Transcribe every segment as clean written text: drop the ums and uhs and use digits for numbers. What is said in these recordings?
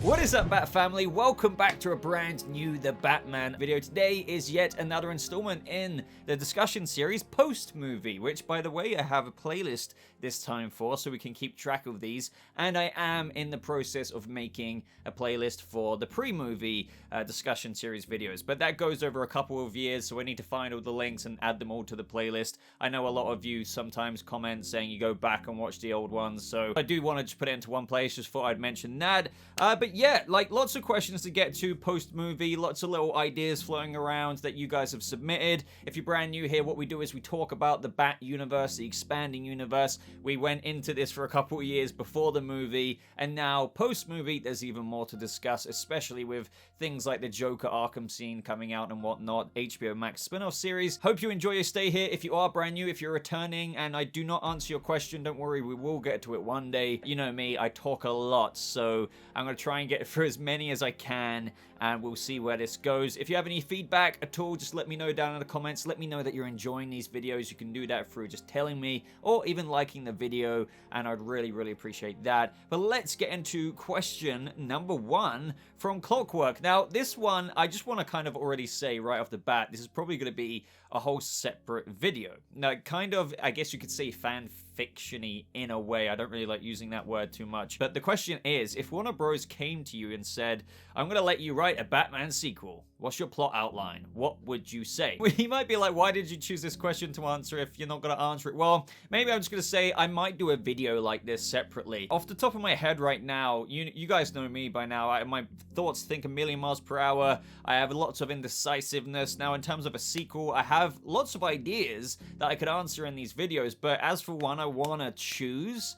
What is up, Bat Family? Welcome back to a brand new The Batman video. Today is yet another installment in the discussion series post-movie, which, by the way, I have a playlist this time for, so we can keep track of these. And I am in the process of making a playlist for the pre-movie discussion series videos. But that goes over a couple of years, so I need to find all the links and add them all to the playlist. I know a lot of you sometimes comment saying you go back and watch the old ones, so I do want to just put it into one place. Just thought I'd mention that. But yeah, like lots of questions to get to post-movie, lots of little ideas flowing around that you guys have submitted. If you're brand new here, what we do is we talk about the Bat universe, the expanding universe. We went into this for a couple of years before the movie, and now post-movie, there's even more to discuss, especially with things like the Joker Arkham scene coming out and whatnot, HBO Max spin-off series. Hope you enjoy your stay here. If you are brand new, if you're returning, and I do not answer your question, don't worry, we will get to it one day. You know me, I talk a lot, so I'm going to try and get through as many as I can, and we'll see where this goes. If you have any feedback at all, just let me know down in the comments. Let me know that you're enjoying these videos. You can do that through just telling me, or even liking the video, and I'd really appreciate that. But let's get into question number one from Clockwork. Now, this one, I just want to kind of already say right off the bat, this is probably going to be a whole separate video. Now, kind of, I guess you could say fan fiction-y in a way. I don't really like using that word too much. But the question is, if Warner Bros. Came to you and said, I'm going to let you write a Batman sequel, what's your plot outline? What would you say? You might be like, why did you choose this question to answer if you're not going to answer it? Well, maybe I'm just going to say I might do a video like this separately. Off the top of my head right now, you guys know me by now. My thoughts think a million miles per hour. I have lots of indecisiveness. Now, in terms of a sequel, I have lots of ideas that I could answer in these videos, but as for one I want to choose,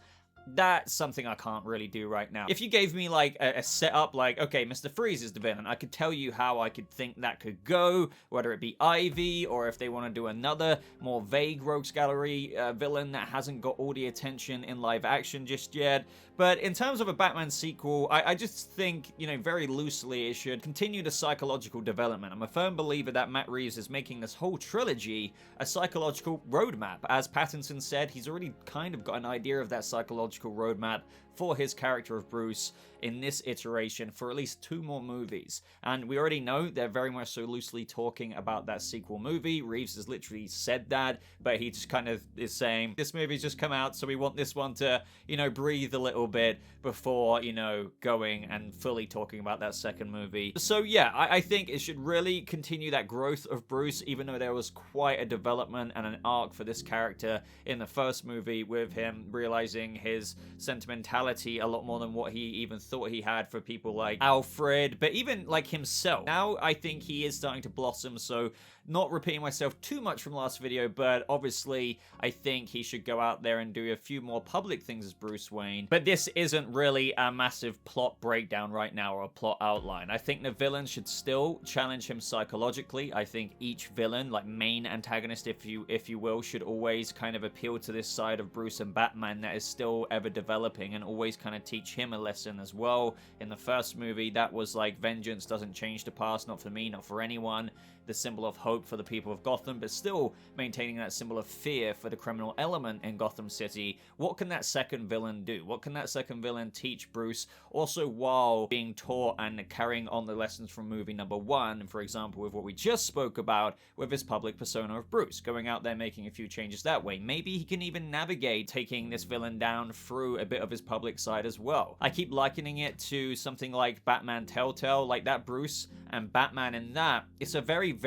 that's something I can't really do right now. If you gave me like a setup, like, okay, Mr. Freeze is the villain, I could tell you how I could think that could go, whether it be Ivy, or if they want to do another more vague Rogues Gallery villain that hasn't got all the attention in live action just yet. But in terms of a Batman sequel, I just think, you know, very loosely, it should continue the psychological development. I'm a firm believer that Matt Reeves is making this whole trilogy a psychological roadmap. As Pattinson said, he's already kind of got an idea of that psychological roadmap for his character of Bruce in this iteration for at least 2 more movies. And we already know they're very much so loosely talking about that sequel movie. Reeves has literally said that, but he just kind of is saying, this movie's just come out, so we want this one to, you know, breathe a little bit before, you know, going and fully talking about that second movie. So yeah, I think it should really continue that growth of Bruce, even though there was quite a development and an arc for this character in the first movie, with him realizing his sentimentality a lot more than what he even thought he had for people like Alfred, but even like himself. Now I think he is starting to blossom, so not repeating myself too much from last video, but obviously I think he should go out there and do a few more public things as Bruce Wayne. But this isn't really a massive plot breakdown right now, or a plot outline. I think the villain should still challenge him psychologically. I think each villain, like main antagonist if you will, should always kind of appeal to this side of Bruce and Batman that is still ever developing, and always kind of teach him a lesson as well. In the first movie, that was like, vengeance doesn't change the past, not for me, not for anyone. The symbol of hope for the people of Gotham, but still maintaining that symbol of fear for the criminal element in Gotham City. What can that second villain do? What can that second villain teach Bruce, also while being taught and carrying on the lessons from movie number 1, for example, with what we just spoke about with his public persona of Bruce, going out there making a few changes that way. Maybe he can even navigate taking this villain down through a bit of his public side as well. I keep likening it to something like Batman Telltale, like that Bruce and Batman in that. It's a very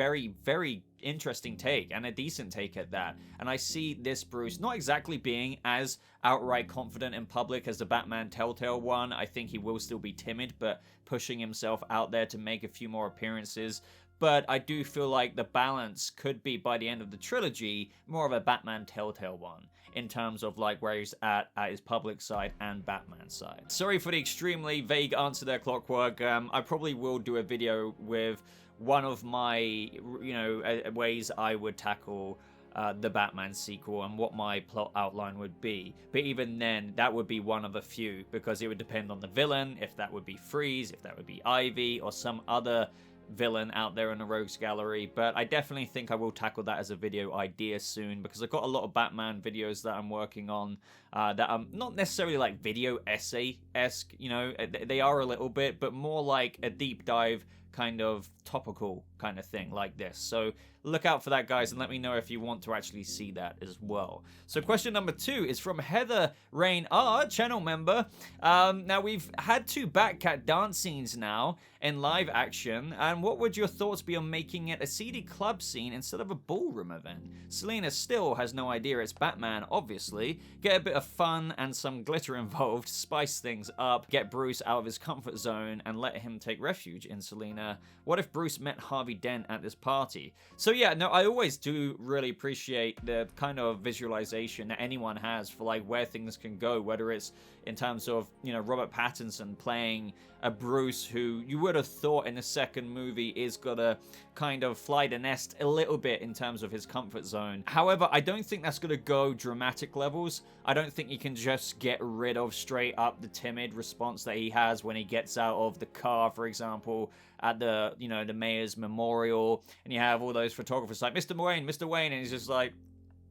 interesting take, and a decent take at that. And I see this Bruce not exactly being as outright confident in public as the Batman Telltale one. I think he will still be timid, but pushing himself out there to make a few more appearances. But I do feel like the balance could be, by the end of the trilogy, more of a Batman Telltale one, in terms of like where he's at his public side and Batman side. Sorry for the extremely vague answer there, Clockwork. I probably will do a video with one of my, you know, ways I would tackle the Batman sequel and what my plot outline would be. But even then, that would be one of a few, because it would depend on the villain, if that would be Freeze, if that would be Ivy, or some other villain out there in the rogues gallery, but I definitely think I will tackle that as a video idea soon, because I've got a lot of Batman videos that I'm working on that are not necessarily like video essay-esque, you know, they are a little bit, but more like a deep dive kind of topical kind of thing like this. So look out for that, guys, and let me know if you want to actually see that as well. So question number 2 is from Heather Rain R, channel member. Now we've had 2 Batcat dance scenes now in live action, and what would your thoughts be on making it a seedy club scene instead of a ballroom event? Selina still has no idea it's Batman, obviously. Get a bit of fun and some glitter involved, spice things up, get Bruce out of his comfort zone, and let him take refuge in Selina. What if Bruce met Harvey Dent at this party? So yeah, no, I always do really appreciate the kind of visualization that anyone has for like where things can go, whether it's in terms of, you know, Robert Pattinson playing a Bruce who you would have thought in the second movie is gonna kind of fly the nest a little bit in terms of his comfort zone. However, I don't think that's gonna go dramatic levels. I don't think you can just get rid of straight up the timid response that he has when he gets out of the car, for example, at the, you know, the mayor's memorial, and you have all those photographers like, Mr. Wayne, and he's just like,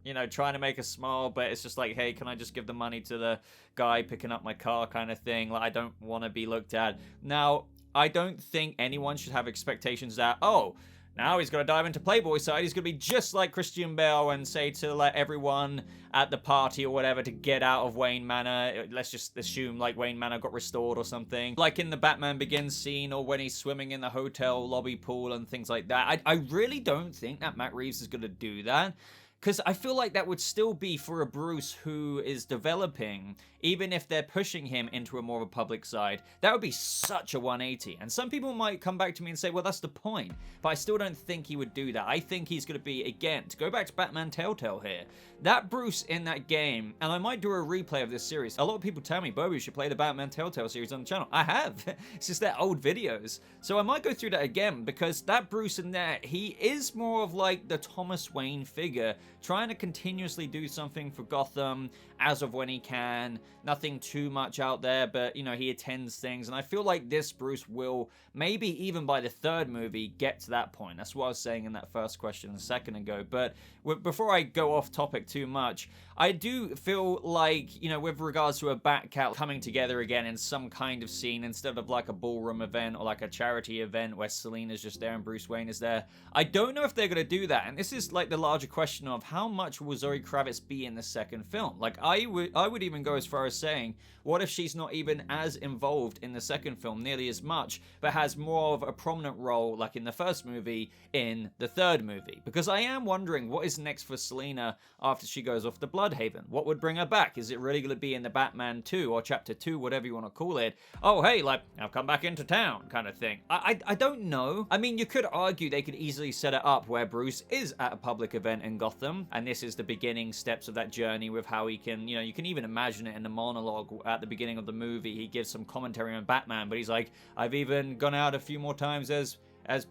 you know, trying to make a smile, but it's just like, hey, can I just give the money to the guy picking up my car kind of thing? Like, I don't want to be looked at. Now, I don't think anyone should have expectations that, oh, now he's going to dive into Playboy side. He's going to be just like Christian Bale and say to like everyone at the party or whatever to get out of Wayne Manor. Let's just assume like Wayne Manor got restored or something. Like in the Batman Begins scene, or when he's swimming in the hotel lobby pool and things like that. I really don't think that Matt Reeves is going to do that. Because I feel like that would still be for a Bruce who is developing, even if they're pushing him into a more of a public side. That would be such a 180. And some people might come back to me and say, well, that's the point. But I still don't think he would do that. I think he's going to be, again, to go back to Batman Telltale here, that Bruce in that game, and I might do a replay of this series. A lot of people tell me, Boba, you should play the Batman Telltale series on the channel. I have. It's just their old videos. So I might go through that again, because that Bruce in there, he is more of like the Thomas Wayne figure, trying to continuously do something for Gotham as of when he can. Nothing too much out there, but, you know, he attends things. And I feel like this Bruce will, maybe even by the third movie, get to that point. That's what I was saying in that first question a second ago. But before I go off topic too much, I do feel like, you know, with regards to a Batcat coming together again in some kind of scene instead of like a ballroom event or like a charity event where Selina's just there and Bruce Wayne is there, I don't know if they're going to do that. And this is like the larger question of how much will Zoe Kravitz be in the second film? Like, I would even go as far as saying, what if she's not even as involved in the second film nearly as much, but has more of a prominent role like in the first movie in the third movie? Because I am wondering what is next for Selina after she goes off to Bloodhaven. What would bring her back? Is it really going to be in the Batman 2 or Chapter 2, whatever you want to call it? Oh, hey, like, I've come back into town kind of thing. I don't know. I mean, you could argue they could easily set it up where Bruce is at a public event in Gotham, and this is the beginning steps of that journey with how he can, you know, you can even imagine it in the monologue at the beginning of the movie. He gives some commentary on Batman, but he's like, I've even gone out a few more times as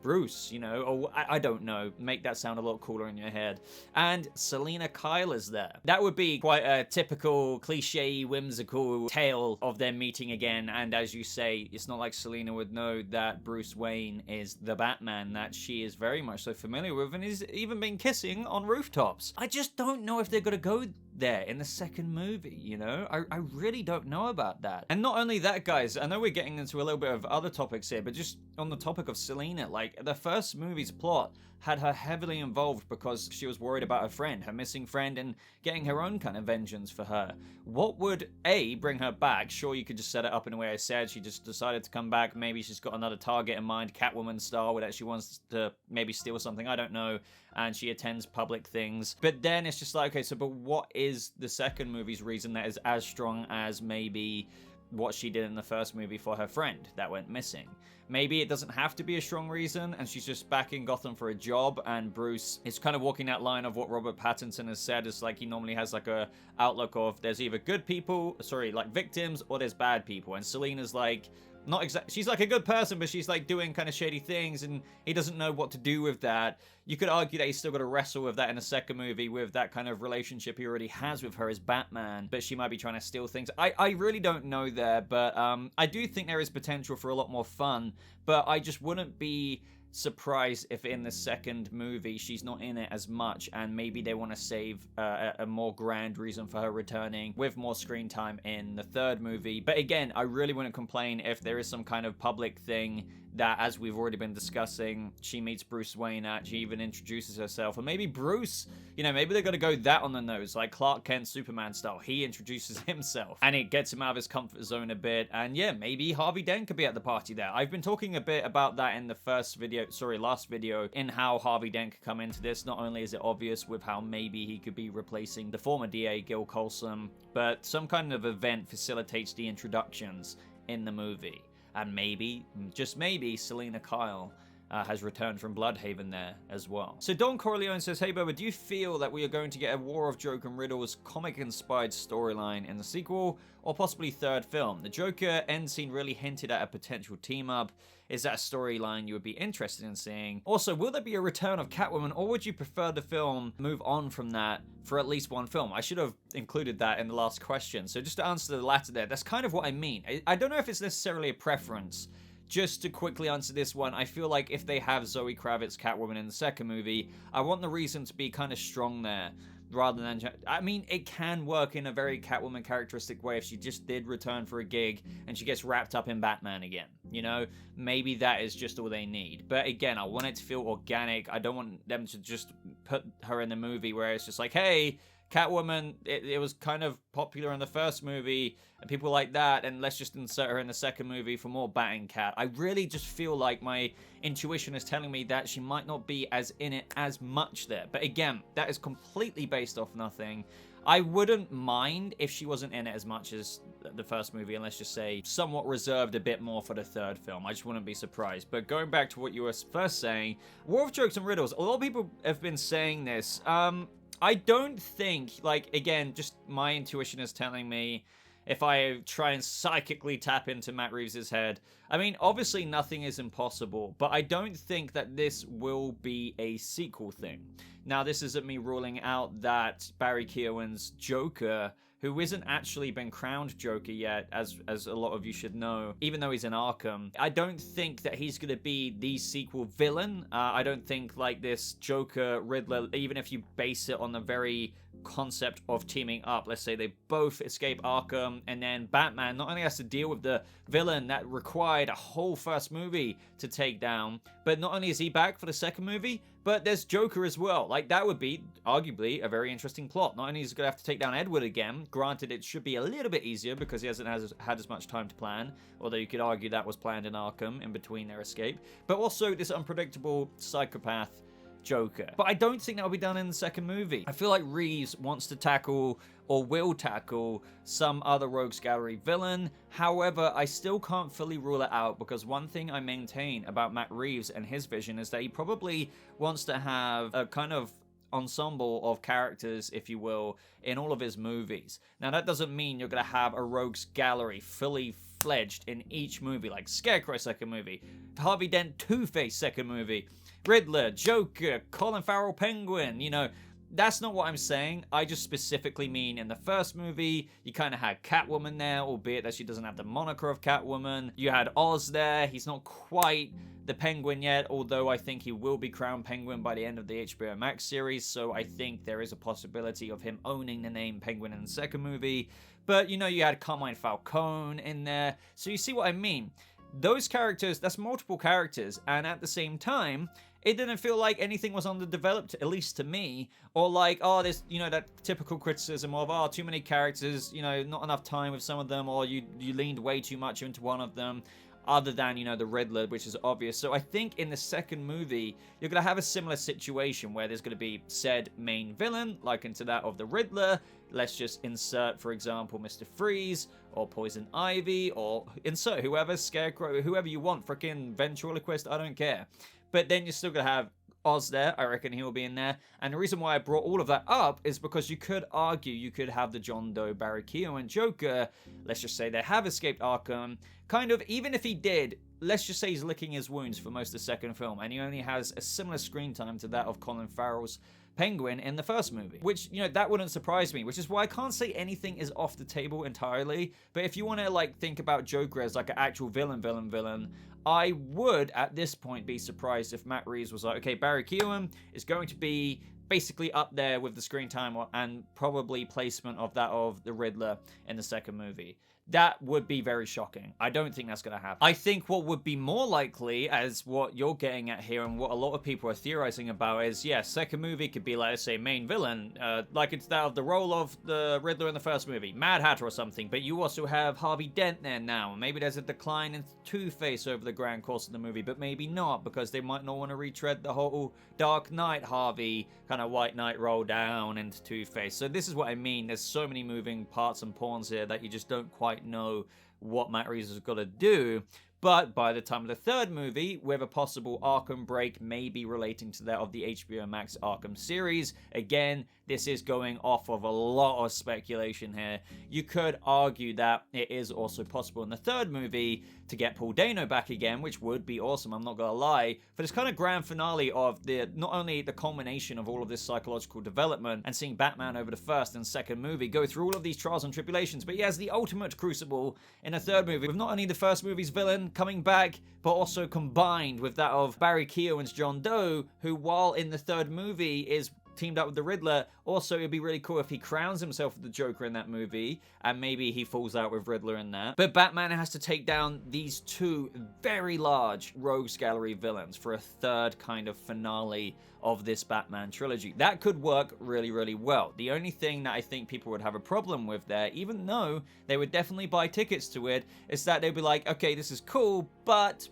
Bruce, you know, or I don't know, make that sound a lot cooler in your head. And Selina Kyle is there. That would be quite a typical cliche, whimsical tale of them meeting again, and as you say, it's not like Selina would know that Bruce Wayne is the Batman that she is very much so familiar with and has even been kissing on rooftops. I just don't know if they're gonna go there in the second movie, you know? I really don't know about that. And not only that, guys, I know we're getting into a little bit of other topics here, but just on the topic of Selina, like, the first movie's plot had her heavily involved because she was worried about her friend, her missing friend, and getting her own kind of vengeance for her. What would, A, bring her back? Sure, you could just set it up in a way I said. She just decided to come back. Maybe she's got another target in mind, Catwoman style, where that she wants to maybe steal something, I don't know, and she attends public things. But then it's just like, okay, so but what is the second movie's reason that is as strong as maybe what she did in the first movie for her friend that went missing? Maybe it doesn't have to be a strong reason, and she's just back in Gotham for a job, and Bruce is kind of walking that line of what Robert Pattinson has said, is like he normally has like a outlook of there's either good people, like victims, or there's bad people, and Selina's like, not exactly, she's like a good person, but she's like doing kind of shady things, and he doesn't know what to do with that. You could argue that he's still got to wrestle with that in the second movie with that kind of relationship he already has with her as Batman, but she might be trying to steal things. I really don't know there, but I do think there is potential for a lot more fun, but I just wouldn't be surprised if in the second movie she's not in it as much, and maybe they want to save a more grand reason for her returning with more screen time in the third movie. But again, I really wouldn't complain if there is some kind of public thing that, as we've already been discussing, she meets Bruce Wayne at, she even introduces herself, and maybe Bruce, you know, maybe they're gonna go that on the nose, like Clark Kent Superman style. He introduces himself, and it gets him out of his comfort zone a bit, and yeah, maybe Harvey Dent could be at the party there. I've been talking a bit about that in the last video, in how Harvey Dent could come into this. Not only is it obvious with how maybe he could be replacing the former DA, Gil Colson, but some kind of event facilitates the introductions in the movie. And maybe, just maybe, Selina Kyle has returned from Bloodhaven there as well. So Don Corleone says, hey Boba, do you feel that we are going to get a War of Joker and Riddles comic-inspired storyline in the sequel, or possibly third film? The Joker end scene really hinted at a potential team-up. Is that a storyline you would be interested in seeing? Also, will there be a return of Catwoman, or would you prefer the film move on from that for at least one film? I should have included that in the last question. So just to answer the latter there, that's kind of what I mean. I don't know if it's necessarily a preference. Just to quickly answer this one, I feel like if they have Zoe Kravitz Catwoman in the second movie, I want the reason to be kind of strong there, rather than, I mean, it can work in a very Catwoman characteristic way if she just did return for a gig and she gets wrapped up in Batman again, you know? Maybe that is just all they need. But again, I want it to feel organic. I don't want them to just put her in the movie where it's just like, hey, Catwoman, it was kind of popular in the first movie, and people like that, and let's just insert her in the second movie for more batting cat. I really just feel like my intuition is telling me that she might not be as in it as much there. But again, that is completely based off nothing. I wouldn't mind if she wasn't in it as much as the first movie, and let's just say somewhat reserved a bit more for the third film. I just wouldn't be surprised. But going back to what you were first saying, War of Jokes and Riddles, a lot of people have been saying this. I don't think, like, again, just my intuition is telling me, if I try and psychically tap into Matt Reeves' head, I mean, obviously nothing is impossible, but I don't think that this will be a sequel thing. Now, this isn't me ruling out that Barry Keoghan's Joker, who isn't actually been crowned Joker yet, as a lot of you should know, even though he's in Arkham, I don't think that he's going to be the sequel villain. I don't think, like, this Joker, Riddler, even if you base it on the very concept of teaming up, let's say they both escape Arkham, and then Batman not only has to deal with the villain that required a whole first movie to take down, but not only is he back for the second movie, but there's Joker as well. Like, that would be arguably a very interesting plot. Not only is he going to have to take down Edward again, granted it should be a little bit easier because he hasn't had as much time to plan, although you could argue that was planned in Arkham in between their escape, but also this unpredictable psychopath Joker. But I don't think that'll be done in the second movie. I feel like Reeves wants to tackle, or will tackle, some other Rogues Gallery villain. However, I still can't fully rule it out, because one thing I maintain about Matt Reeves and his vision is that he probably wants to have a kind of ensemble of characters, if you will, in all of his movies. Now, that doesn't mean you're going to have a Rogues Gallery fully fledged in each movie, like Scarecrow second movie, Harvey Dent Two-Face second movie, Riddler, Joker, Colin Farrell Penguin, you know, that's not what I'm saying. I just specifically mean in the first movie, you kind of had Catwoman there, albeit that she doesn't have the moniker of Catwoman. You had Oz there. He's not quite the Penguin yet, although I think he will be crowned Penguin by the end of the HBO Max series, so I think there is a possibility of him owning the name Penguin in the second movie. But, you know, you had Carmine Falcone in there, so you see what I mean. Those characters, that's multiple characters, and at the same time, it didn't feel like anything was underdeveloped, at least to me, or like, oh, there's, you know, that typical criticism of, oh, too many characters, you know, not enough time with some of them, or you leaned way too much into one of them, other than, you know, the Riddler, which is obvious. So I think in the second movie, you're going to have a similar situation where there's going to be said main villain, like into that of the Riddler. Let's just insert, for example, Mr. Freeze, or Poison Ivy, or insert whoever, Scarecrow, whoever you want, freaking ventriloquist, I don't care. But then you're still going to have Oz there. I reckon he'll be in there. And the reason why I brought all of that up is because you could argue you could have the John Doe, Barry Keoghan Joker. Let's just say they have escaped Arkham. Kind of, even if he did, let's just say he's licking his wounds for most of the second film, and he only has a similar screen time to that of Colin Farrell's Penguin in the first movie, which, you know, that wouldn't surprise me, which is why I can't say anything is off the table entirely. But if you want to like think about Joker as like an actual villain, I would at this point be surprised if Matt Reeves was like, okay, Barry Keoghan is going to be basically up there with the screen time and probably placement of that of the Riddler in the second movie. That would be very shocking. I don't think that's going to happen. I think what would be more likely, as what you're getting at here and what a lot of people are theorizing about is, yeah, second movie could be, like, let's say, main villain, like it's that of the role of the Riddler in the first movie, Mad Hatter or something, but you also have Harvey Dent there now. Maybe there's a decline in Two-Face over the grand course of the movie, but maybe not, because they might not want to retread the whole Dark Knight Harvey kind of White Knight roll down into Two-Face. So this is what I mean. There's so many moving parts and pawns here that you just don't quite know what Matt Reeves has got to do. But by the time of the third movie, with a possible Arkham break maybe relating to that of the HBO Max Arkham series, again, this is going off of a lot of speculation here. You could argue that it is also possible in the third movie to get Paul Dano back again, which would be awesome, I'm not gonna lie, for this kind of grand finale of not only the culmination of all of this psychological development and seeing Batman over the first and second movie go through all of these trials and tribulations, but he has the ultimate crucible in a third movie with not only the first movie's villain coming back, but also combined with that of Barry Keoghan's John Doe, who while in the third movie is teamed up with the Riddler. Also, it'd be really cool if he crowns himself with the Joker in that movie, and maybe he falls out with Riddler in that. But Batman has to take down these two very large rogues gallery villains for a third kind of finale of this Batman trilogy. That could work really, really well. The only thing that I think people would have a problem with there, even though they would definitely buy tickets to it, is that they'd be like, okay, this is cool, but,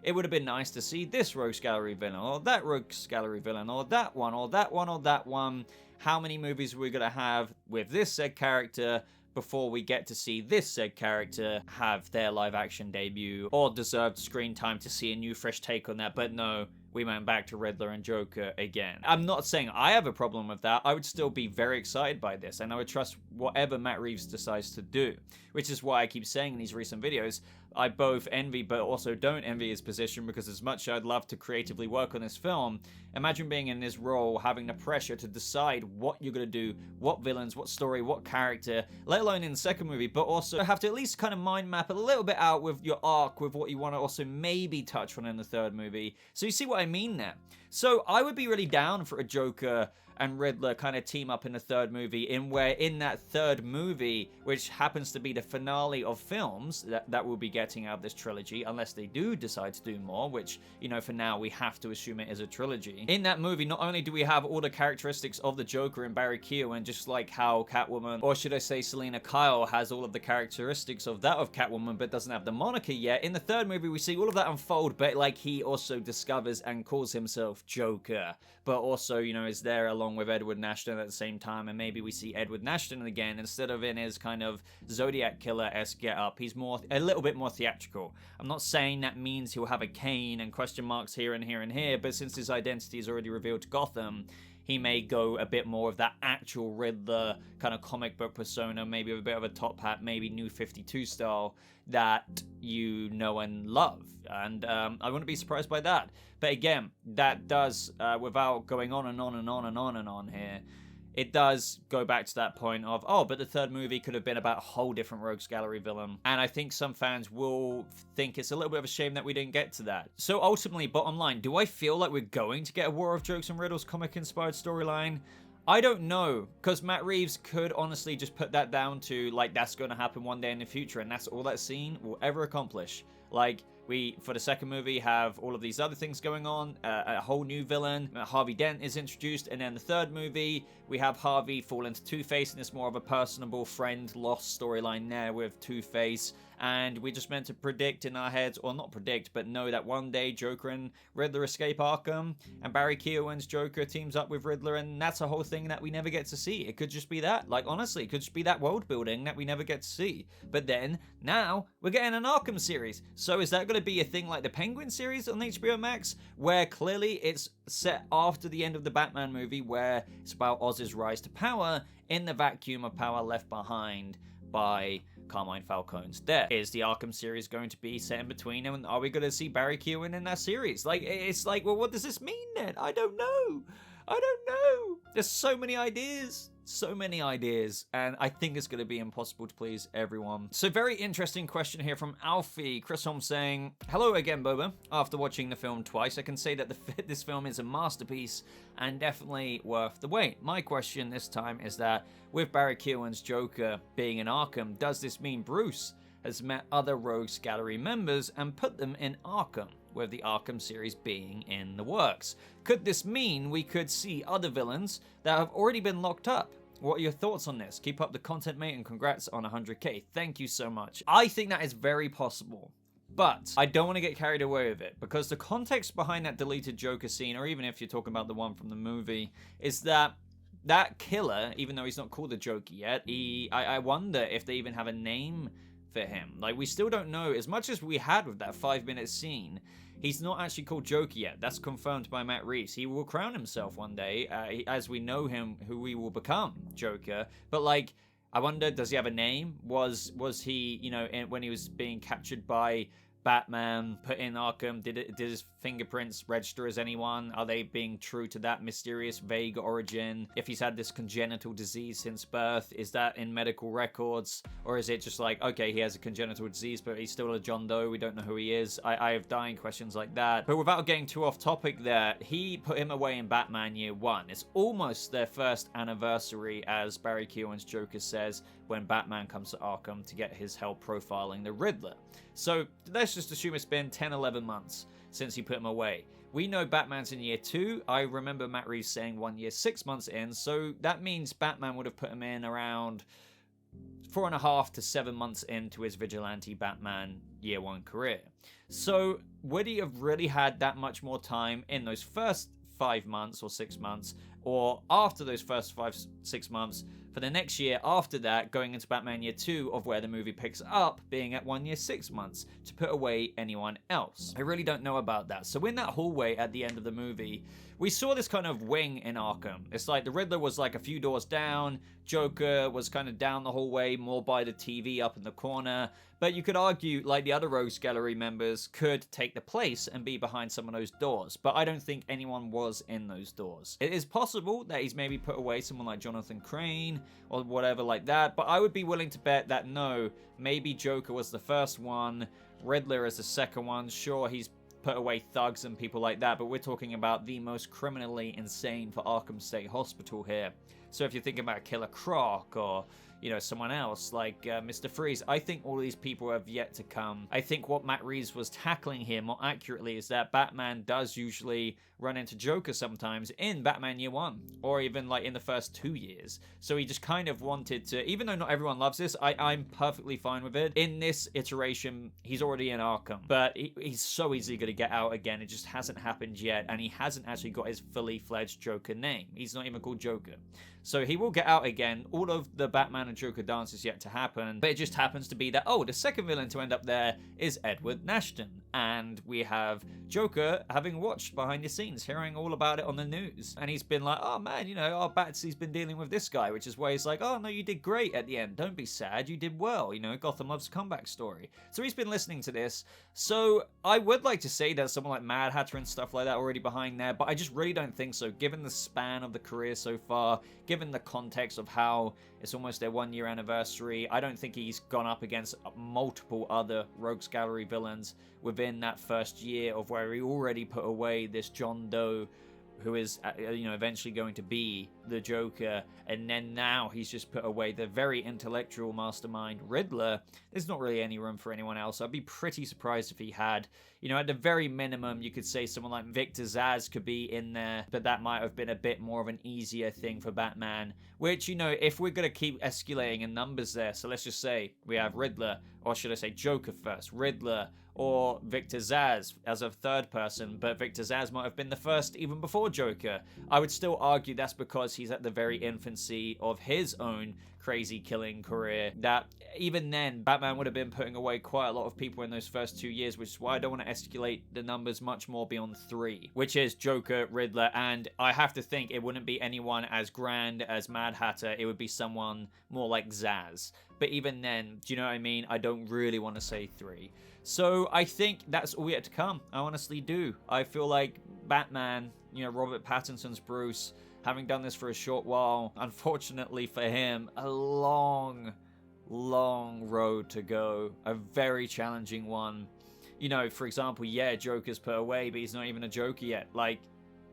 it would have been nice to see this Rogues Gallery villain, or that Rogues Gallery villain, or that one, or that one, or that one. How many movies are we going to have with this said character before we get to see this said character have their live-action debut, or deserved screen time to see a new, fresh take on that? But no, we went back to Riddler and Joker again. I'm not saying I have a problem with that. I would still be very excited by this, and I would trust whatever Matt Reeves decides to do, which is why I keep saying in these recent videos, I both envy but also don't envy his position, because as much as I'd love to creatively work on this film, imagine being in this role, having the pressure to decide what you're going to do, what villains, what story, what character, let alone in the second movie, but also have to at least kind of mind map a little bit out with your arc, with what you want to also maybe touch on in the third movie. So you see what I mean there? So I would be really down for a Joker and Riddler kind of team up in the third movie, in that third movie, which happens to be the finale of films that we'll be getting out of this trilogy, unless they do decide to do more, which, you know, for now we have to assume it is a trilogy. In that movie, not only do we have all the characteristics of the Joker and Barry Keoghan, just like how Catwoman, or should I say Selina Kyle, has all of the characteristics of that of Catwoman, but doesn't have the moniker yet. In the third movie, we see all of that unfold, but like he also discovers and calls himself Joker, but also, you know, is there along with Edward Nashton at the same time, and maybe we see Edward Nashton again instead of in his kind of Zodiac Killer-esque get-up. He's a little bit more theatrical. I'm not saying that means he'll have a cane and question marks here and here and here, but since his identity is already revealed to Gotham, he may go a bit more of that actual Riddler kind of comic book persona, maybe with a bit of a top hat, maybe New 52 style that you know and love. And I wouldn't be surprised by that. But again, that does, without going on and on and on and on and on here, it does go back to that point of, oh, but the third movie could have been about a whole different Rogues Gallery villain. And I think some fans will think it's a little bit of a shame that we didn't get to that. So ultimately, bottom line, do I feel like we're going to get a War of Jokes and Riddles comic-inspired storyline? I don't know, because Matt Reeves could honestly just put that down to, like, that's going to happen one day in the future, and that's all that scene will ever accomplish. Like, we, for the second movie, have all of these other things going on, a whole new villain, Harvey Dent is introduced, and then the third movie, we have Harvey fall into Two-Face, and it's more of a personable friend lost storyline there with Two-Face, and we just meant to predict in our heads, or not predict, but know that one day Joker and Riddler escape Arkham, and Barry Keoghan's Joker teams up with Riddler, and that's a whole thing that we never get to see. It could just be that. Like, honestly, it could just be that world building that we never get to see. But then, now, we're getting an Arkham series. So is that going to be a thing like the Penguin series on HBO Max, where clearly it's set after the end of the Batman movie, where it's about Oz's rise to power in the vacuum of power left behind by Carmine Falcone's death? Is the Arkham series going to be set in between, and are we going to see Barry Keoghan in that series? Like, it's like, well, what does this mean then? I don't know. I don't know. There's so many ideas. So many ideas, and I think it's going to be impossible to please everyone. So very interesting question here from Alfie. Chris Holmes saying, hello again, Boba. After watching the film twice, I can say that this film is a masterpiece and definitely worth the wait. My question this time is that with Barry Keoghan's Joker being in Arkham, does this mean Bruce has met other Rogues Gallery members and put them in Arkham, with the Arkham series being in the works? Could this mean we could see other villains that have already been locked up? What are your thoughts on this? Keep up the content, mate, and congrats on 100k. Thank you so much. I think that is very possible, but I don't want to get carried away with it, because the context behind that deleted Joker scene, or even if you're talking about the one from the movie, is that killer, even though he's not called the Joker yet, I wonder if they even have a name for him. Like, we still don't know, as much as we had with that 5-minute scene, he's not actually called Joker yet. That's confirmed by Matt Reeves. He will crown himself one day, as we know him, who he will become Joker. But, like, I wonder, does he have a name? Was he, you know, when he was being captured by Batman, put in Arkham, did his fingerprints register as anyone? Are they being true to that mysterious, vague origin? If he's had this congenital disease since birth, is that in medical records? Or is it just like, okay, he has a congenital disease, but he's still a John Doe, we don't know who he is? I have dying questions like that. But without getting too off topic there, he put him away in Batman Year One. It's almost their first anniversary, as Barry Keoghan's Joker says, when Batman comes to Arkham to get his help profiling the Riddler. So let's just assume it's been 10, 11 months since he put him away. We know Batman's in Year 2. I remember Matt Reeves saying 1 year, 6 months in. So that means Batman would have put him in around 4.5 to 7 months into his vigilante Batman Year 1 career. So would he have really had that much more time in those first 5 months or 6 months, or after those first 5-6 months, for the next year after that, going into Batman Year 2, of where the movie picks up, being at 1 year, 6 months, to put away anyone else? I really don't know about that. So in that hallway at the end of the movie, we saw this kind of wing in Arkham. It's like the Riddler was like a few doors down, Joker was kind of down the hallway, more by the TV up in the corner. But you could argue, like, the other Rogues Gallery members could take the place and be behind some of those doors. But I don't think anyone was in those doors. It is possible that he's maybe put away someone like Jonathan Crane or whatever like that. But I would be willing to bet that no, maybe Joker was the first one, Riddler is the second one. Sure, he's put away thugs and people like that, but we're talking about the most criminally insane for Arkham State Hospital here. So if you're thinking about Killer Croc or, you know, someone else like Mr. Freeze, I think all these people have yet to come. I think what Matt Reeves was tackling here more accurately is that Batman does usually run into Joker sometimes in Batman Year 1, or even like in the first 2 years. So he just kind of wanted to, even though not everyone loves this, I'm perfectly fine with it. In this iteration, he's already in Arkham, but he's so easily going to get out again. It just hasn't happened yet, and he hasn't actually got his fully fledged Joker name. He's not even called Joker. So he will get out again. All of the Batman and Joker dance is yet to happen, but it just happens to be that, oh, the second villain to end up there is Edward Nashton. And we have Joker having watched behind the scenes, hearing all about it on the news. And he's been like, oh man, you know, our Batsy's been dealing with this guy, which is why he's like, oh no, you did great at the end. Don't be sad, you did well. You know, Gotham loves a comeback story. So he's been listening to this. So I would like to say that someone like Mad Hatter and stuff like that already behind there, but I just really don't think so, given the span of the career so far, given the context of how it's almost their 1 year anniversary. I don't think he's gone up against multiple other Rogues Gallery villains within that first year of where he already put away this John Doe who is, you know, eventually going to be the Joker, and then now he's just put away the very intellectual mastermind Riddler. There's not really any room for anyone else. I'd be pretty surprised if he had. You know, at the very minimum, you could say someone like Victor Zsasz could be in there, but that might have been a bit more of an easier thing for Batman, which, you know, if we're going to keep escalating in numbers there, so let's just say we have Riddler, or should I say Joker first, Riddler, or Victor Zsasz as a third person, but Victor Zsasz might have been the first even before Joker. I would still argue that's because he's at the very infancy of his own crazy killing career, that even then Batman would have been putting away quite a lot of people in those first 2 years, which is why I don't want to escalate the numbers much more beyond 3, which is Joker, Riddler, and I have to think it wouldn't be anyone as grand as Mad Hatter. It would be someone more like Zsasz. But even then, do you know what I mean? I don't really want to say 3. So I think that's all yet to come. I honestly do. I feel like Batman Robert Pattinson's Bruce, having done this for a short while, unfortunately for him, a long road to go. A very challenging one. For example, Joker's put away, but he's not even a Joker yet. Like,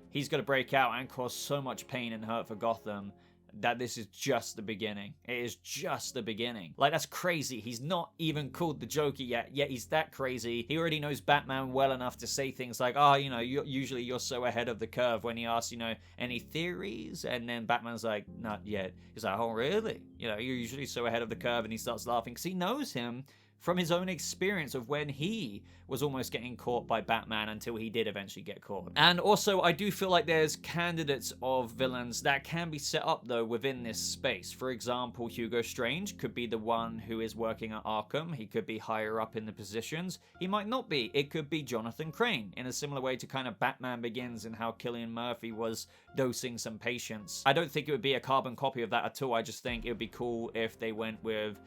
he's got to break out and cause so much pain and hurt for Gotham that this is just the beginning. It is just the beginning. Like, that's crazy. He's not even called the Joker yet he's that crazy. He already knows Batman well enough to say things like, you're so ahead of the curve, when he asks, any theories? And then Batman's like, not yet. He's like, oh, really? You're usually so ahead of the curve, and he starts laughing because he knows him from his own experience of when he was almost getting caught by Batman until he did eventually get caught. And also, I do feel like there's candidates of villains that can be set up, though, within this space. For example, Hugo Strange could be the one who is working at Arkham. He could be higher up in the positions. He might not be. It could be Jonathan Crane, in a similar way to kind of Batman Begins and how Cillian Murphy was dosing some patients. I don't think it would be a carbon copy of that at all. I just think it would be cool if they went with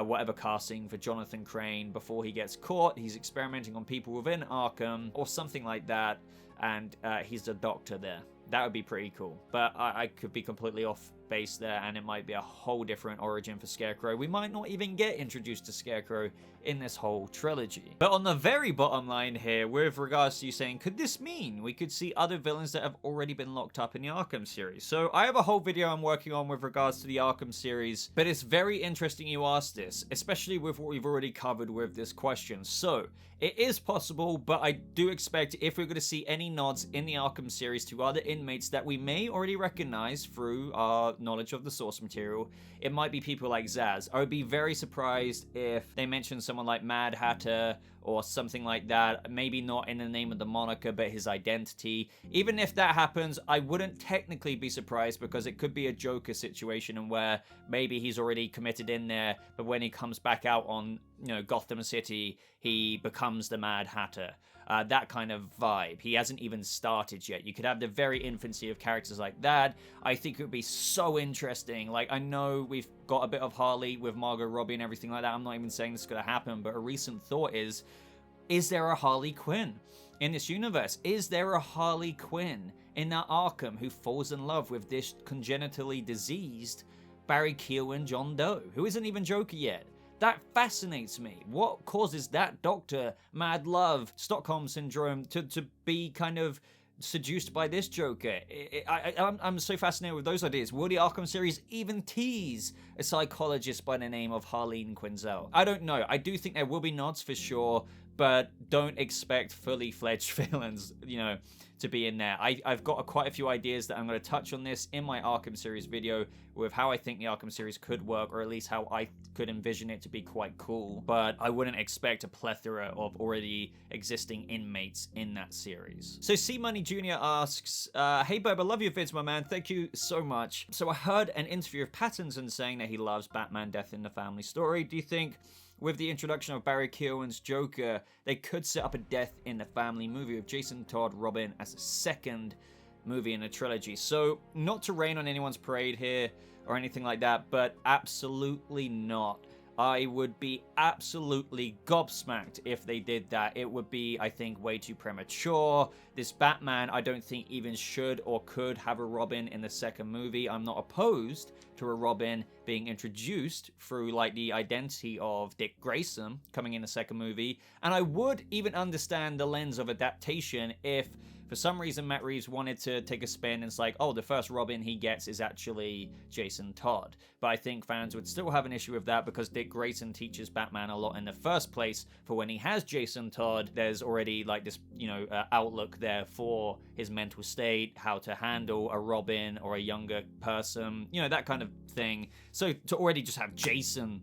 whatever casting for Jonathan Crane before he gets caught. He's experimenting on people within Arkham or something like that, and he's a doctor there. That would be pretty cool. But I could be completely off base there, and it might be a whole different origin for Scarecrow. We might not even get introduced to Scarecrow in this whole trilogy. But on the very bottom line here, with regards to you saying, could this mean we could see other villains that have already been locked up in the Arkham series? So I have a whole video I'm working on with regards to the Arkham series, but it's very interesting you asked this, especially with what we've already covered with this question. So it is possible, but I do expect if we're going to see any nods in the Arkham series to other inmates that we may already recognize through our knowledge of the source material, it might be people like Zsasz. I would be very surprised if they mention someone like Mad Hatter or something like that. Maybe not in the name of the moniker, but his identity. Even if that happens, I wouldn't technically be surprised, because it could be a Joker situation and where maybe he's already committed in there, but when he comes back out on, Gotham City, he becomes the Mad Hatter. That kind of vibe. He hasn't even started yet. You could have the very infancy of characters like that. I think it would be so interesting. Like, I know we've got a bit of Harley with Margot Robbie and everything like that. I'm not even saying this is going to happen, but a recent thought is there a Harley Quinn in this universe? Is there a Harley Quinn in that Arkham who falls in love with this congenitally diseased Barry Keoghan John Doe, who isn't even Joker yet? That fascinates me. What causes that doctor, mad love, Stockholm Syndrome, to be kind of seduced by this Joker? I'm so fascinated with those ideas. Will the Arkham series even tease a psychologist by the name of Harleen Quinzel? I don't know. I do think there will be nods for sure, but don't expect fully fledged villains, to be in there. I've got quite a few ideas that I'm going to touch on this in my Arkham series video with how I think the Arkham series could work, or at least how I could envision it to be quite cool. But I wouldn't expect a plethora of already existing inmates in that series. So C Money Jr. asks, hey Bob, I love your vids, my man. Thank you so much. So I heard an interview of Pattinson saying that he loves Batman Death in the Family story. Do you think with the introduction of Barry Keoghan's Joker, they could set up a Death in the Family movie with Jason Todd Robin as a second movie in a trilogy? So, not to rain on anyone's parade here or anything like that, but absolutely not. I would be absolutely gobsmacked if they did that. It would be, I think, way too premature. This Batman, I don't think even should or could have a Robin in the second movie. I'm not opposed to a Robin being introduced through, like, the identity of Dick Grayson coming in the second movie. And I would even understand the lens of adaptation if, for some reason, Matt Reeves wanted to take a spin and it's like, oh, the first Robin he gets is actually Jason Todd. But I think fans would still have an issue with that, because Dick Grayson teaches Batman a lot in the first place. For when he has Jason Todd, there's already like this, outlook there for his mental state, how to handle a Robin or a younger person, that kind of thing. So to already just have Jason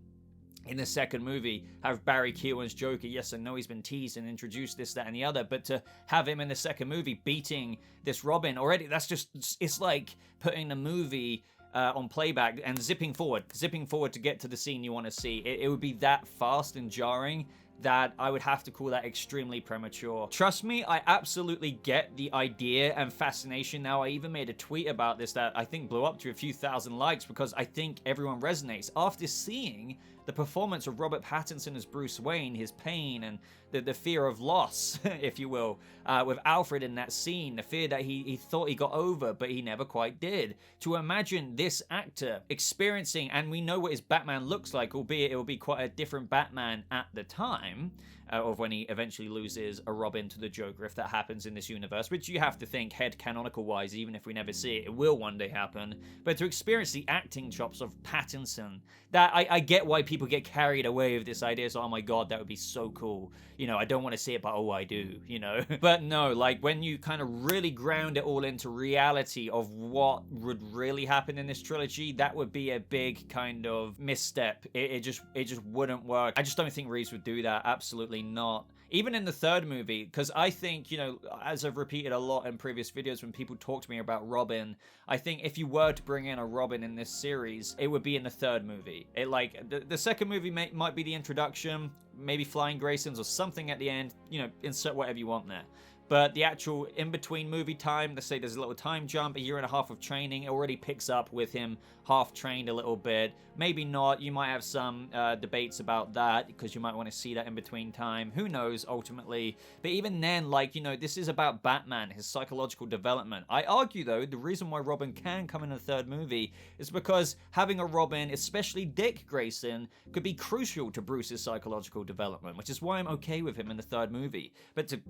in the second movie, have Barry Keoghan's Joker, yes, I know he's been teased and introduced this, that, and the other, but to have him in the second movie beating this Robin already, it's like putting the movie on playback and zipping forward to get to the scene you want to see. It would be that fast and jarring that I would have to call that extremely premature. Trust me, I absolutely get the idea and fascination. Now, I even made a tweet about this that I think blew up to a few thousand likes because I think everyone resonates. After seeing the performance of Robert Pattinson as Bruce Wayne, his pain and the fear of loss, if you will, with Alfred in that scene, the fear that he thought he got over, but he never quite did. To imagine this actor experiencing, and we know what his Batman looks like, albeit it will be quite a different Batman at the time, of when he eventually loses a Robin to the Joker, if that happens in this universe, which you have to think head canonical wise, even if we never see it, it will one day happen. But to experience the acting chops of Pattinson, that I get why people get carried away with this idea, so oh my god, that would be so cool. You know, I don't want to see it, but oh, I do, you know? But no, like, when you kind of really ground it all into reality of what would really happen in this trilogy, that would be a big kind of misstep. It just wouldn't work. I just don't think Reeves would do that. Absolutely not. Even in the third movie, because I think, you know, as I've repeated a lot in previous videos when people talk to me about Robin, I think if you were to bring in a Robin in this series, it would be in the third movie. It like the second movie might be the introduction, maybe Flying Graysons or something at the end, you know, insert whatever you want there. But the actual in-between movie time, let's say there's a little time jump, a year and a half of training, it already picks up with him half-trained a little bit. Maybe not, you might have some debates about that, because you might want to see that in-between time. Who knows, ultimately. But even then, like, you know, this is about Batman, his psychological development. I argue, though, the reason why Robin can come in the third movie is because having a Robin, especially Dick Grayson, could be crucial to Bruce's psychological development, which is why I'm okay with him in the third movie. But to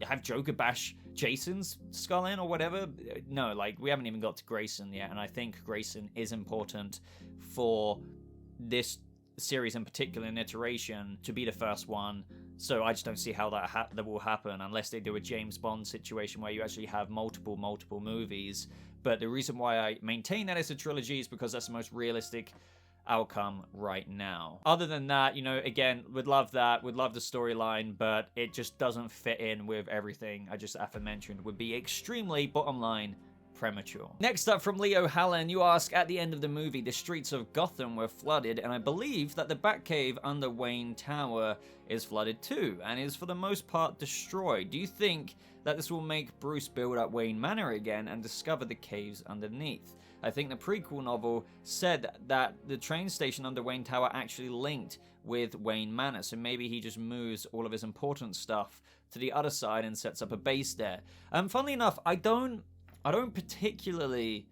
have Joker bash Jason's skull in or whatever, no, like, we haven't even got to Grayson yet, and I think Grayson is important for this series in particular, in iteration, to be the first one. So I just don't see how that will happen unless they do a James Bond situation where you actually have multiple musicals. But the reason why I maintain that as a trilogy is because that's the most realistic outcome right now. Other than that, you know, again, would love that, would love the storyline, but it just doesn't fit in with everything I just aforementioned. Would be extremely, bottom line, premature. Next up from Leo Hallen, you ask, at the end of the movie, the streets of Gotham were flooded, and I believe that the Batcave under Wayne Tower is flooded too, and is for the most part destroyed. Do you think that this will make Bruce build up Wayne Manor again and discover the caves underneath? I think the prequel novel said that the train station under Wayne Tower actually linked with Wayne Manor, so maybe he just moves all of his important stuff to the other side and sets up a base there. Funnily enough, I don't particularly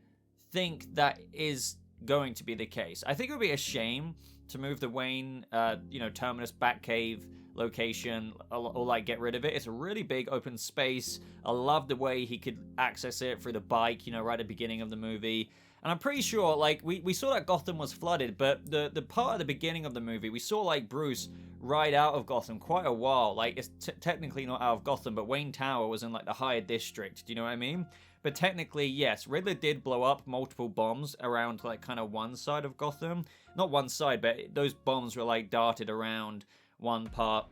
think that is going to be the case. I think it would be a shame to move the Wayne, Terminus Batcave location, or like get rid of it. It's a really big open space. I love the way he could access it through the bike, you know, right at the beginning of the movie. And I'm pretty sure, like, we saw that Gotham was flooded, but the part at the beginning of the movie, we saw, like, Bruce ride out of Gotham quite a while. Like, it's technically not out of Gotham, but Wayne Tower was in, like, the higher district. Do you know what I mean? But technically, yes, Riddler did blow up multiple bombs around, like, kind of one side of Gotham. Not one side, but those bombs were, like, darted around one part.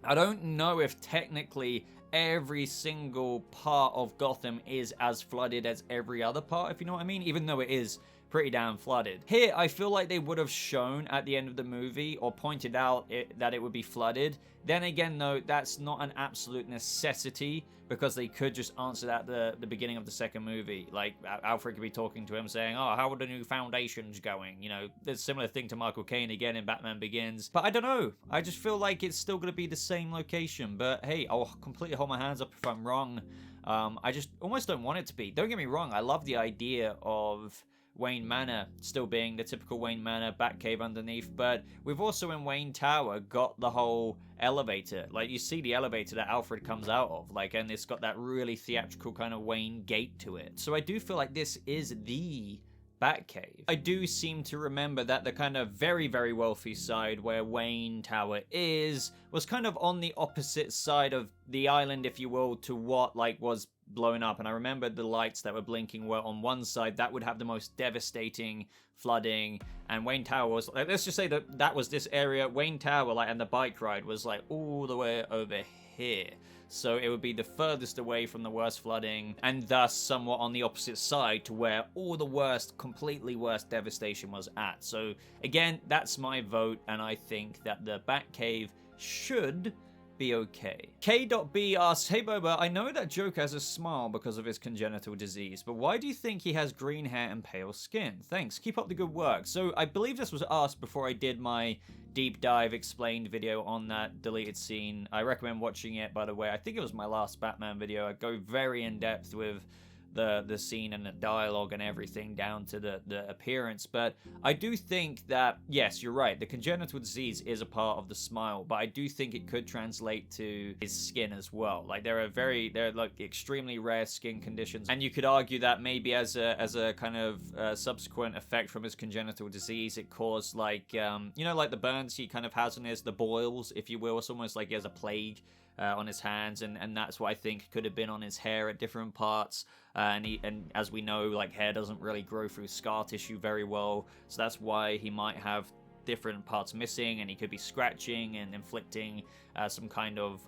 I don't know if technically every single part of Gotham is as flooded as every other part, if you know what I mean, even though it is pretty damn flooded. Here, I feel like they would have shown at the end of the movie or pointed out that it would be flooded. Then again, though, that's not an absolute necessity because they could just answer that at the beginning of the second movie. Like, Alfred could be talking to him saying, oh, how are the new foundations going? You know, there's a similar thing to Michael Caine again in Batman Begins. But I don't know. I just feel like it's still going to be the same location. But hey, I'll completely hold my hands up if I'm wrong. I just almost don't want it to be. Don't get me wrong. I love the idea of Wayne Manor still being the typical Wayne Manor Batcave underneath, but we've also in Wayne Tower got the whole elevator. Like, you see the elevator that Alfred comes out of, like, and it's got that really theatrical kind of Wayne gate to it. So I do feel like this is the Batcave. I do seem to remember that the kind of very, very wealthy side where Wayne Tower was kind of on the opposite side of the island, if you will, to what, like, was blowing up. And I remember the lights that were blinking were on one side that would have the most devastating flooding, and Wayne Tower was, like, let's just say that was this area. Wayne Tower, like, and the bike ride was like all the way over here, so it would be the furthest away from the worst flooding, and thus somewhat on the opposite side to where all the worst, completely worst devastation was at. So again, that's my vote, and I think that the Batcave should be okay. K.B asks, hey Boba, I know that Joker has a smile because of his congenital disease, but why do you think he has green hair and pale skin? Thanks, keep up the good work. So I believe this was asked before I did my deep dive explained video on that deleted scene. I recommend watching it, by the way. I think it was my last Batman video. I go very in depth with the scene and the dialogue and everything down to the appearance. But I do think that, yes, you're right, the congenital disease is a part of the smile, but I do think it could translate to his skin as well. Like they're like extremely rare skin conditions, and you could argue that maybe as a kind of subsequent effect from his congenital disease, it caused like like the burns he kind of has on the boils, if you will. It's almost like he has a plague on his hands, and that's what I think could have been on his hair at different parts. And as we know, like, hair doesn't really grow through scar tissue very well, so that's why he might have different parts missing, and he could be scratching and inflicting some kind of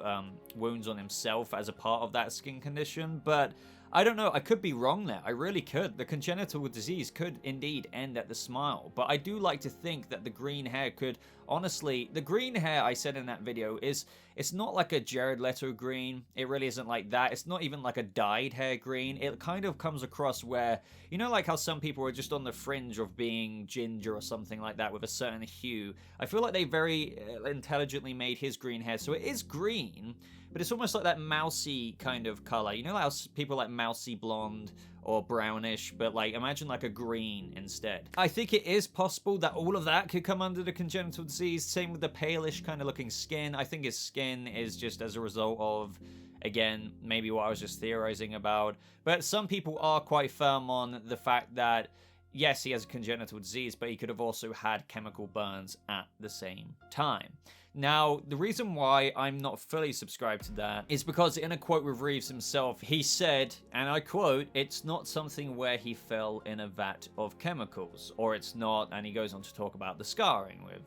wounds on himself as a part of that skin condition. But I don't know, I could be wrong there. I really could. The congenital disease could indeed end at the smile, but I do like to think that the green hair could, honestly, the green hair I said in that video it's not like a Jared Leto green. It really isn't like that. It's not even like a dyed hair green. It kind of comes across where, like how some people are just on the fringe of being ginger or something like that with a certain hue. I feel like they very intelligently made his green hair, so it is green, but it's almost like that mousy kind of color. Like how people like mousy blonde or brownish, but like imagine like a green instead. I think it is possible that all of that could come under the congenital disease. Same with the palish kind of looking skin. I think his skin is just as a result of, again, maybe what I was just theorizing about. But some people are quite firm on the fact that, yes, he has a congenital disease, but he could have also had chemical burns at the same time. Now, the reason why I'm not fully subscribed to that is because in a quote with Reeves himself, he said, and I quote, "It's not something where he fell in a vat of chemicals," or it's not, and he goes on to talk about the scarring with,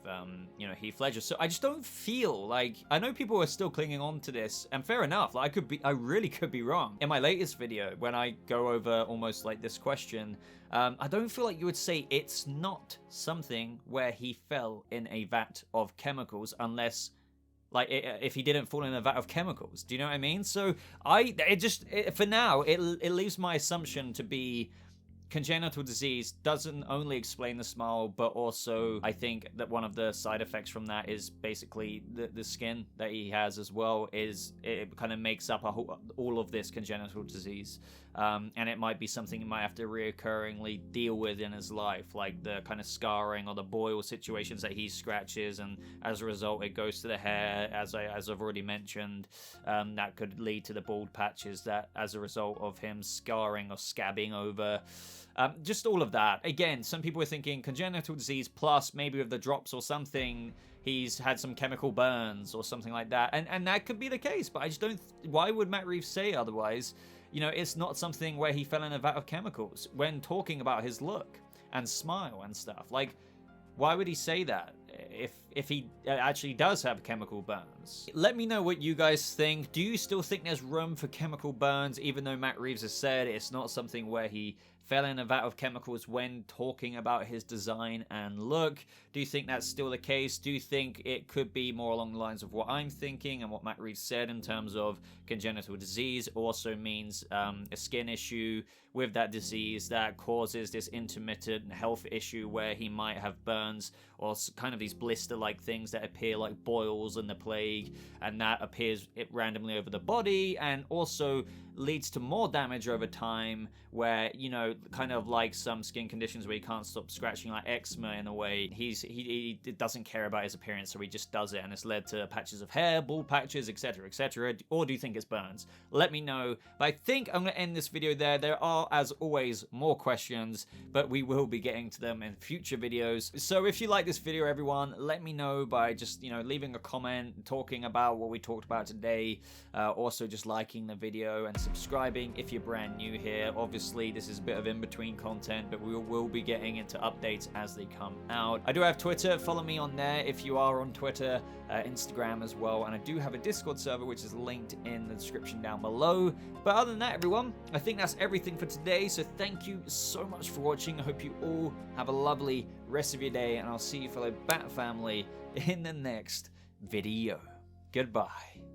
Heath Ledger. So I just don't feel like, I know people are still clinging on to this, and fair enough, like I really could be wrong. In my latest video, when I go over almost like this question, I don't feel like you would say it's not something where he fell in a vat of chemicals unless, like, if he didn't fall in a vat of chemicals. Do you know what I mean? So for now, it leaves my assumption to be congenital disease doesn't only explain the smile, but also I think that one of the side effects from that is basically the skin that he has as well. It kind of makes up all of this congenital disease, and it might be something he might have to reoccurringly deal with in his life, like the kind of scarring or the boil situations that he scratches, and as a result it goes to the hair, as I've already mentioned. That could lead to the bald patches that as a result of him scarring or scabbing over. Just all of that. Again, some people are thinking congenital disease plus maybe with the drops or something, he's had some chemical burns or something like that. And that could be the case, but I just don't... Why would Matt Reeves say otherwise? It's not something where he fell in a vat of chemicals when talking about his look and smile and stuff. Like, why would he say that if he actually does have chemical burns? Let me know what you guys think. Do you still think there's room for chemical burns, even though Matt Reeves has said it's not something where he fell in a vat of chemicals when talking about his design and look? Do you think that's still the case? Do you think it could be more along the lines of what I'm thinking and what Matt Reeves said in terms of congenital disease also means a skin issue with that disease that causes this intermittent health issue where he might have burns or kind of these blister-like things that appear like boils in the plague, and that appears randomly over the body and also leads to more damage over time where, kind of like some skin conditions where he can't stop scratching, like eczema in a way. He doesn't care about his appearance, so he just does it, and it's led to patches of hair, bald patches, etc, etc. Or do you think it's burns? Let me know. But I think I'm going to end this video there. There are, as always, more questions, but we will be getting to them in future videos. So if you like this video, everyone, let me know by just, leaving a comment, talking about what we talked about today. Also just liking the video and subscribing if you're brand new here. Obviously, this is a bit of in-between content, but we will be getting into updates as they come out. I do have Twitter. Follow me on there if you are on Twitter, Instagram as well, and I do have a Discord server which is linked in the description down below. But other than that, everyone, I think that's everything for today, so thank you so much for watching. I hope you all have a lovely rest of your day, and I'll see you fellow Bat family in the next video. Goodbye.